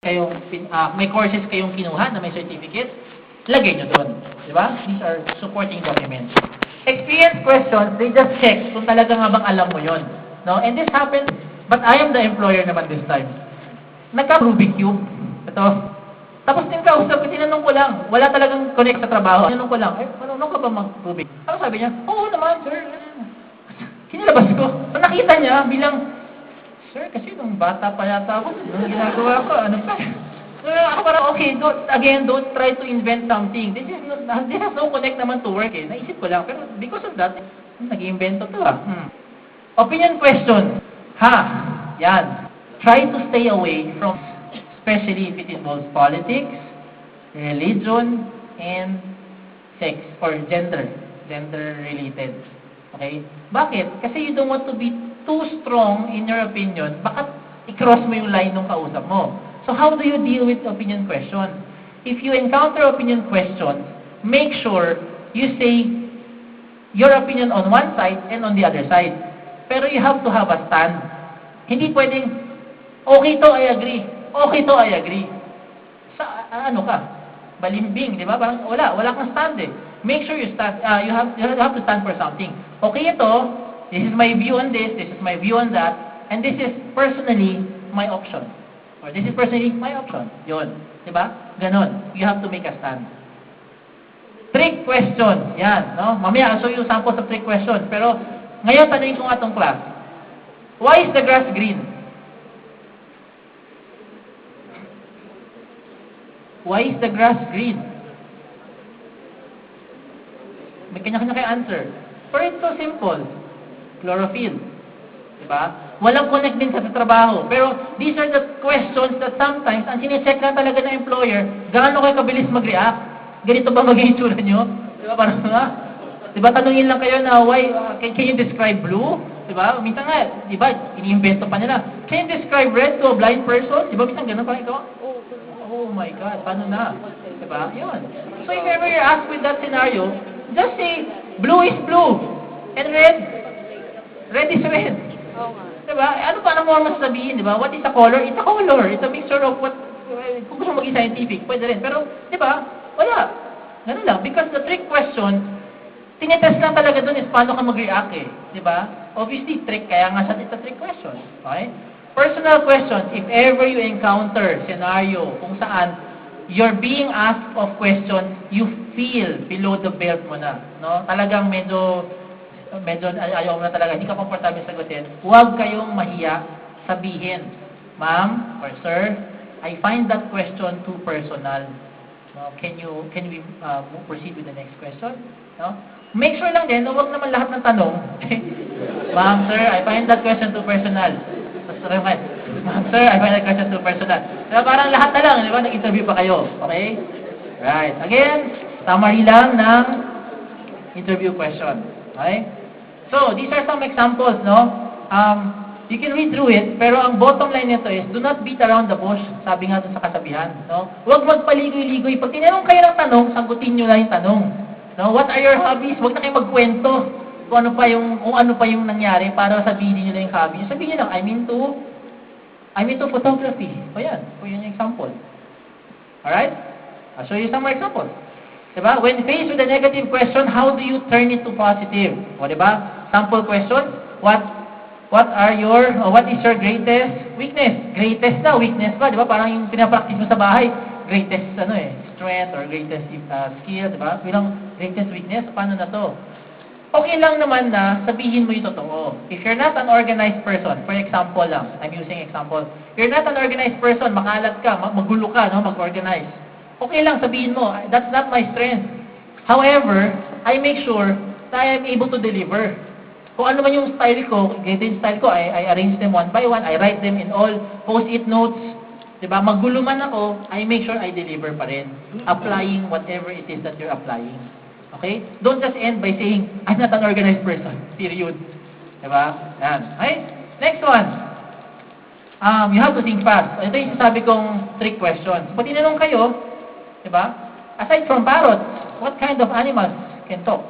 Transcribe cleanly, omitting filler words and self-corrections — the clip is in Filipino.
kayong, may courses kayong kinuha na may certificate, lagay nyo doon. Di ba? These are supporting documents. Experience questions, they just check kung talaga nga bang alam mo yon. No? And this happened, but I am the employer naman this time. Nagka-Rubik Cube. Ito. Tapos din kausap ko, tinanong ko lang. Wala talagang connect sa trabaho. Tinanong ko lang, marunong ka ba mag-Rubik? Ano sabi niya? Oo naman, sir. Kinalabas ko. So nakita niya bilang, sir, kasi nung bata pa yata ako, nung ginagawa ko, ano pa? So ako parang, okay, don't try to invent something. This has no connect naman to work eh. Naisip ko lang, pero because of that, nag-iimbento to Opinion question. Yan. Try to stay away from, especially if it involves politics, religion, and sex or gender-related. Okay? Bakit? Kasi you don't want to be too strong in your opinion. Baka i-cross mo yung line ng kausap mo. So how do you deal with opinion questions? If you encounter opinion questions, make sure you say your opinion on one side and on the other side. Pero you have to have a stand. Hindi pwedeng, okay to, I agree. Okay to, I agree. Ano ka? Balimbing, di ba? Parang wala kang stand eh. Make sure you stand, you have to stand for something. Okay ito, this is my view on this is my view on that, and this is personally my option. Or this is personally my option. Yun. Di ba? Ganon. You have to make a stand. Trick question. Yan. No? Mamaya, I'll show you sample sa trick question. Pero, ngayon, tanongin ko nga itong class. Why is the grass green? Why is the grass green? May kanya-kanya kayo answer. Pero it's so simple. Chlorophyll. Diba? Walang connect din sa trabaho. Pero these are the questions that sometimes, ang sinecheck lang talaga ng employer, gaano kayo kabilis mag-react? Ganito ba maging itsura nyo? Diba? Parang nga. Diba? Tanungin lang kayo na, why, can you describe blue? Diba? Minsan nga, diba? Iniimbento pa nila. Can you describe red to a blind person? Diba? Minsan ganun parang ito. Oh my God, paano na? Diba? Yun. So if ever you're asked with that scenario, just say, blue is blue. And red is red. Diba? Ano pa mo masasabihin, diba? What is a color? It's a color. It's a mixture of what, kung gusto maging scientific, pwede rin. Pero, diba? Wala. Ganun lang. Because the trick question, tinitest lang talaga dun is paano ka mag-react eh. Diba? Obviously, trick, kaya nga siya it's a trick question. Okay? Personal questions, if ever you encounter scenario kung saan you're being asked of questions, you feel below the belt mo na. No? Talagang medyo ayaw mo na talaga, hindi ka komportable sagutin, huwag kayong mahiya sabihin, ma'am or sir, I find that question too personal. No? Can we proceed with the next question? No? Make sure lang din, huwag naman lahat ng tanong. Ma'am, sir, I find that question too personal. Ma'am, sir, I find that question too personal. Diba, parang lahat na lang, di ba? Nag-interview pa kayo. Okay? Right. Again, summary lang ng interview question. Okay? So, these are some examples, no? You can read through it, pero ang bottom line nito is, do not beat around the bush, sabi nga dun sa kasabihan, no? Huwag magpaligoy-ligoy. Pag tinanong kayo ng tanong, sagutin nyo lang yung tanong. No? What are your hobbies? Huwag na kayo magkwento kung ano pa yung nangyari para sabihin nyo lang yung hobby. Sabihin nyo lang, I'm into photography. O yan. O yun yung example. Alright? I'll show you some more examples. Diba? When faced with a negative question, how do you turn it to positive? O diba? Sample question. What is your greatest weakness? Greatest na, weakness ba? Diba? Parang yung pinapractice mo sa bahay. Greatest, strength or greatest skill, diba? Bilang greatest weakness, paano na to? Okay lang naman na sabihin mo yung totoo. If you're not an organized person, for example lang, I'm using example, you're not an organized person, makalat ka, magulo ka, no? Mag-organize. Okay lang, sabihin mo, that's not my strength. However, I make sure that I am able to deliver. Kung ano man yung style ko, ganito yung style ko, I arrange them one by one, I write them in all post-it notes. Diba? Magulo man ako, I make sure I deliver pa rin. Applying whatever it is that you're applying. Okay? Don't just end by saying, I'm not an organized person. Period. Diba? Yan. Okay? Next one. You have to think fast. Ito yung sasabi kong trick questions. Pag tinanong kayo, diba? Aside from parrots, what kind of animals can talk?